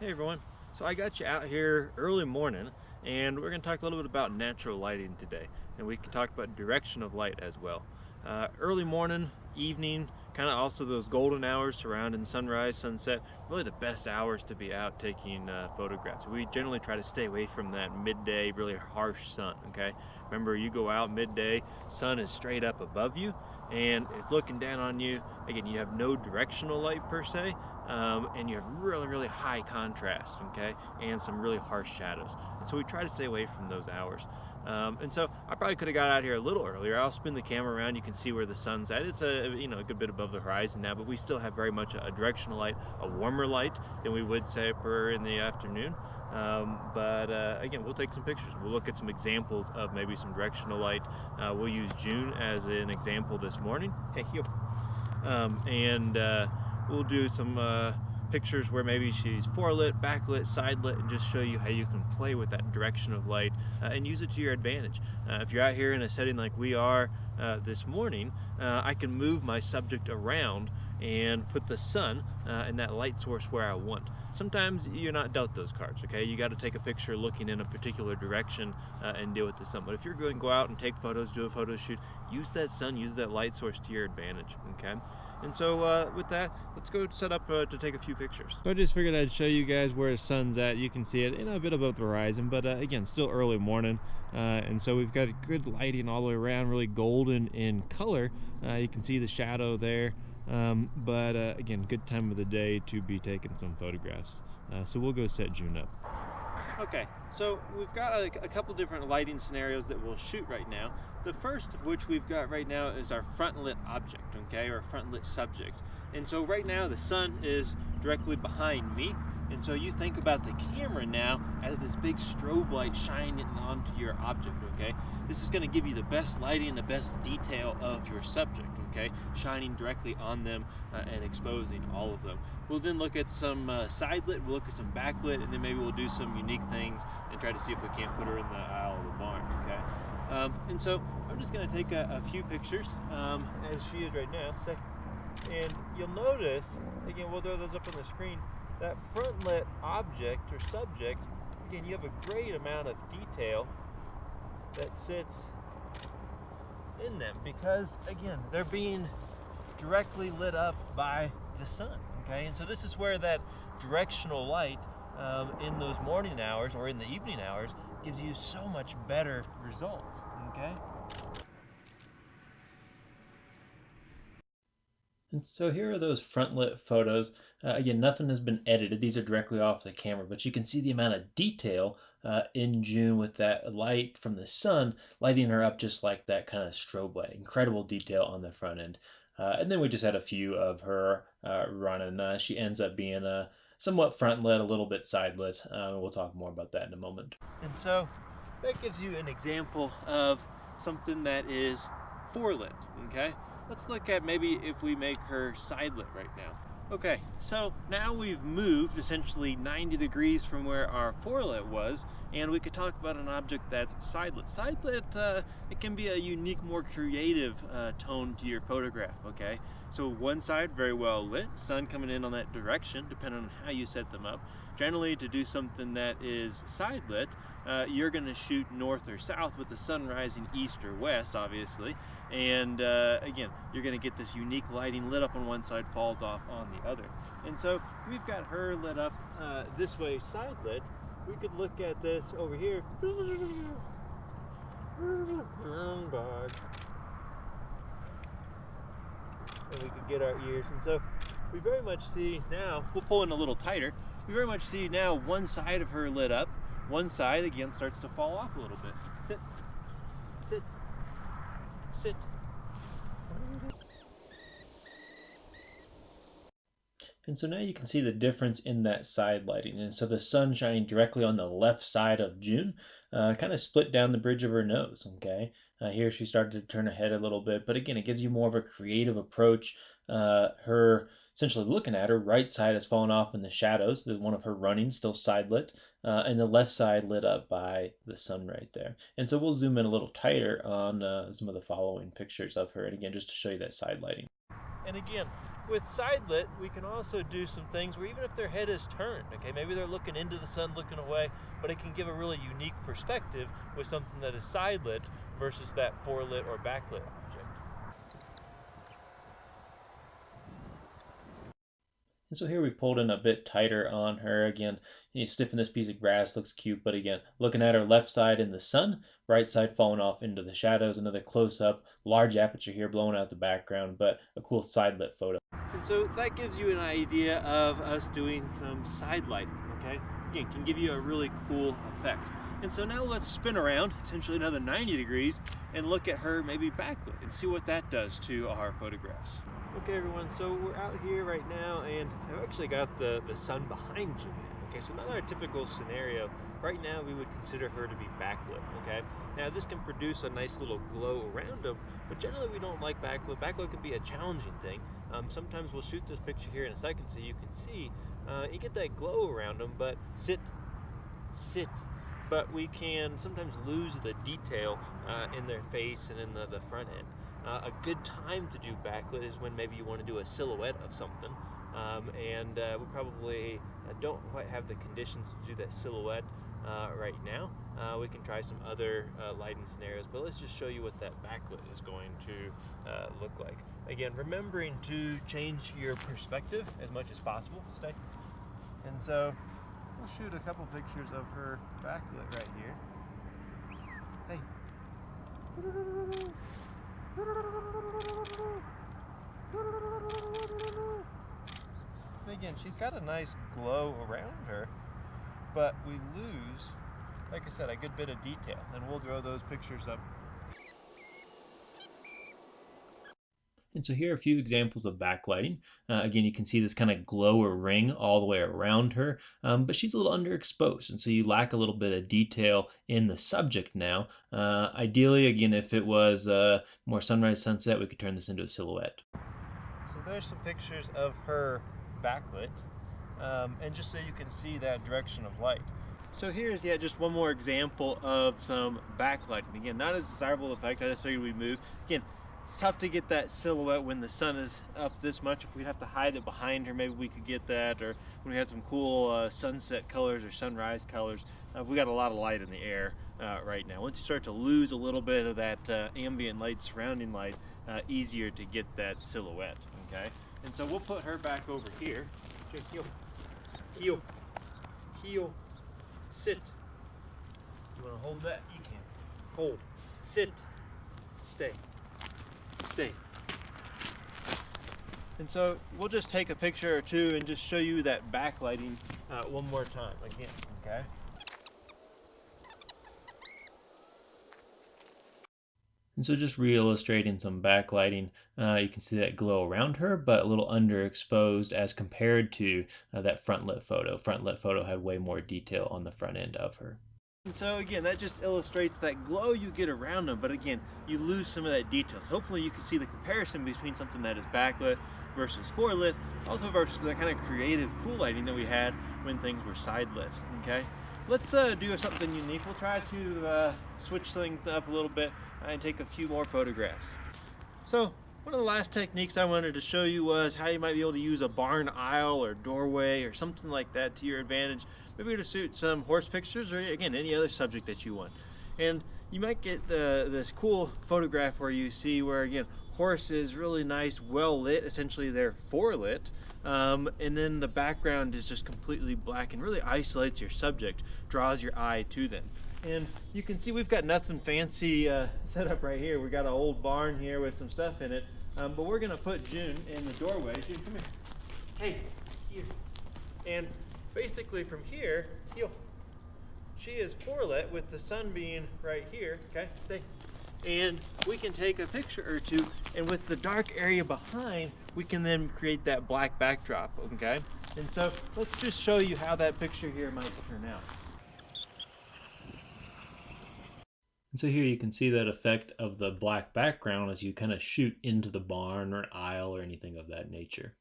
Hey everyone. So I got you out here early morning and we're going to talk a little bit about natural lighting today, and we can talk about direction of light as well. Early morning, evening, kind of also those golden hours surrounding sunrise, sunset, really the best hours to be out taking photographs. We generally try to stay away from that midday, really harsh sun, okay? Remember, you go out midday, sun is straight up above you and it's looking down on you. Again, you have no directional light per se, and you have really high contrast, okay, and some really harsh shadows. And so we try to stay away from those hours. And so I probably could have got out here a little earlier. I'll spin the camera around. You can see where the sun's at. It's a good bit above the horizon now, but we still have very much a directional light, a warmer light than we would say per in the afternoon. But again, we'll take some pictures. We'll look at some examples of maybe some directional light. We'll use June as an example this morning. Hey, yo. And we'll do some pictures where maybe she's forelit, backlit, sidelit, and just show you how you can play with that direction of light and use it to your advantage. If you're out here in a setting like we are this morning, I can move my subject around and put the sun and that light source where I want. Sometimes you're not dealt those cards, okay? You got to take a picture looking in a particular direction and deal with the sun. But if you're going to go out and take photos, do a photo shoot, use that sun, use that light source to your advantage, okay? And so with that, let's go set up to take a few pictures. So I just figured I'd show you guys where the sun's at. You can see it a bit above the horizon, but again, still early morning. And so we've got good lighting all the way around, really golden in color. You can see the shadow there. But again, good time of the day to be taking some photographs. So we'll go set June up. Okay, so we've got a couple different lighting scenarios that we'll shoot right now. The first of which we've got right now is our front lit object, okay, or front lit subject. And so right now the sun is directly behind me. And so you think about the camera now as this big strobe light shining onto your object, okay? This is gonna give you the best lighting, the best detail of your subject, okay? Shining directly on them and exposing all of them. We'll then look at some side lit, we'll look at some backlit, and then maybe we'll do some unique things and try to see if we can't put her in the aisle of the barn, okay? And so I'm just gonna take a few pictures as she is right now. And you'll notice, again, we'll throw those up on the screen, that front lit object or subject, again, you have a great amount of detail that sits in them because, again, they're being directly lit up by the sun, okay? And so this is where that directional light in those morning hours or in the evening hours gives you so much better results, okay? And so here are those front lit photos. Again, nothing has been edited. These are directly off the camera, but you can see the amount of detail in June with that light from the sun lighting her up just like that kind of strobe light. Incredible detail on the front end. And then we just had a few of her running. She ends up being somewhat front lit, a little bit side lit. We'll talk more about that in a moment. And so that gives you an example of something that is forelit, okay? Let's look at maybe if we make her side lit right now. Okay, so now we've moved essentially 90 degrees from where our forelit was, and we could talk about an object that's side lit. Side lit, it can be a unique, more creative tone to your photograph, okay? So one side very well lit, sun coming in on that direction, depending on how you set them up. Generally, to do something that is side lit, you're gonna shoot north or south with the sun rising east or west, obviously. And again, you're gonna get this unique lighting lit up on one side, falls off on the other. And so we've got her lit up this way, side lit. We could look at this over here. And we could get our ears. And so we very much see now, we'll pull in a little tighter, we very much see now one side of her lit up, one side again starts to fall off a little bit. Sit, sit, sit. And so now you can see the difference in that side lighting. And so the sun shining directly on the left side of June kind of split down the bridge of her nose, here she started to turn her head a little bit, but again, it gives you more of a creative approach. Her essentially looking at her right side has fallen off in the shadows. There's one of her running still side lit, and the left side lit up by the sun right there. And so we'll zoom in a little tighter on some of the following pictures of her, and again, just to show you that side lighting. And again, with side lit, we can also do some things where even if their head is turned, okay, maybe they're looking into the sun, looking away, but it can give a really unique perspective with something that is side lit versus that forelit or backlit object. And so here we've pulled in a bit tighter on her. Again, you stiffen this piece of grass, looks cute, but again, looking at her left side in the sun, right side falling off into the shadows. Another close up, large aperture here blowing out the background, but a cool side lit photo. And so that gives you an idea of us doing some side lighting, okay? Again, can give you a really cool effect. And so now let's spin around, essentially another 90 degrees, and look at her maybe backlit and see what that does to our photographs. Okay everyone, so we're out here right now and I've actually got the sun behind you. Okay, so not our typical scenario. Right now we would consider her to be backlit, okay? Now this can produce a nice little glow around them, but generally we don't like backlit. Backlit can be a challenging thing. Sometimes we'll shoot this picture here in a second so you can see, you get that glow around them, but sit. But we can sometimes lose the detail in their face and in the front end. A good time to do backlit is when maybe you want to do a silhouette of something, and we probably don't quite have the conditions to do that silhouette right now. We can try some other lighting scenarios, but let's just show you what that backlit is going to look like. Again, remembering to change your perspective as much as possible. Stay. And so we'll shoot a couple pictures of her backlit right here. Hey. Again, she's got a nice glow around her, but we lose, like I said, a good bit of detail, and we'll throw those pictures up. And so here are a few examples of backlighting. Again, you can see this kind of glow or ring all the way around her, but she's a little underexposed, and so you lack a little bit of detail in the subject now. Ideally, again, if it was more sunrise, sunset, we could turn this into a silhouette. So there's some pictures of her backlit, and just so you can see that direction of light. So here's just one more example of some backlighting. Again, not as desirable effect. I just figured we'd move. Again, it's tough to get that silhouette when the sun is up this much. If we'd have to hide it behind her, maybe we could get that, or when we had some cool sunset colors or sunrise colors. We got a lot of light in the air right now. Once you start to lose a little bit of that ambient light, surrounding light, easier to get that silhouette, okay? And so we'll put her back over here. Heel, heel, heel, sit. You wanna hold that? You can. Hold, sit, stay. Stay. And so we'll just take a picture or two and just show you that backlighting one more time again, okay? And so just re-illustrating some backlighting, you can see that glow around her, but a little underexposed as compared to that front lit photo. Front lit photo had way more detail on the front end of her. And so again, that just illustrates that glow you get around them, but again, you lose some of that detail. So hopefully you can see the comparison between something that is backlit versus forelit, also versus the kind of creative, cool lighting that we had when things were side lit, okay? Let's do something unique. We'll try to switch things up a little bit and take a few more photographs. So one of the last techniques I wanted to show you was how you might be able to use a barn aisle or doorway or something like that to your advantage. Maybe to shoot some horse pictures, or again, any other subject that you want. And you might get this cool photograph where you see where, again, horse is really nice, well lit, essentially they're forelit, and then the background is just completely black and really isolates your subject, draws your eye to them. And you can see we've got nothing fancy set up right here. We've got an old barn here with some stuff in it, but we're gonna put June in the doorway. June, come here. Hey, here. And basically from here, heel. She is forelit with the sun being right here, okay, stay. And we can take a picture or two, and with the dark area behind, we can then create that black backdrop, okay? And so let's just show you how that picture here might turn out. And so here you can see that effect of the black background as you kind of shoot into the barn or an aisle or anything of that nature.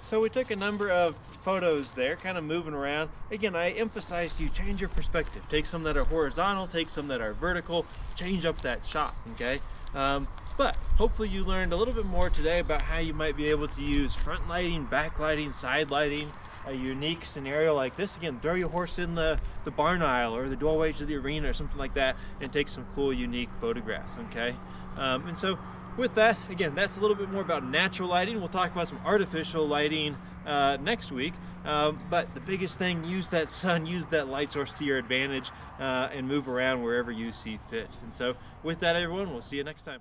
So we took a number of photos there, kind of moving around. Again, I emphasized you change your perspective. Take some that are horizontal, take some that are vertical, change up that shot, okay? But hopefully you learned a little bit more today about how you might be able to use front lighting, back lighting, side lighting, a unique scenario like this. Again, throw your horse in the barn aisle or the doorway to the arena or something like that and take some cool, unique photographs, okay? And so with that, again, that's a little bit more about natural lighting. We'll talk about some artificial lighting next week. But the biggest thing, use that sun, use that light source to your advantage, and move around wherever you see fit. And so with that, everyone, we'll see you next time.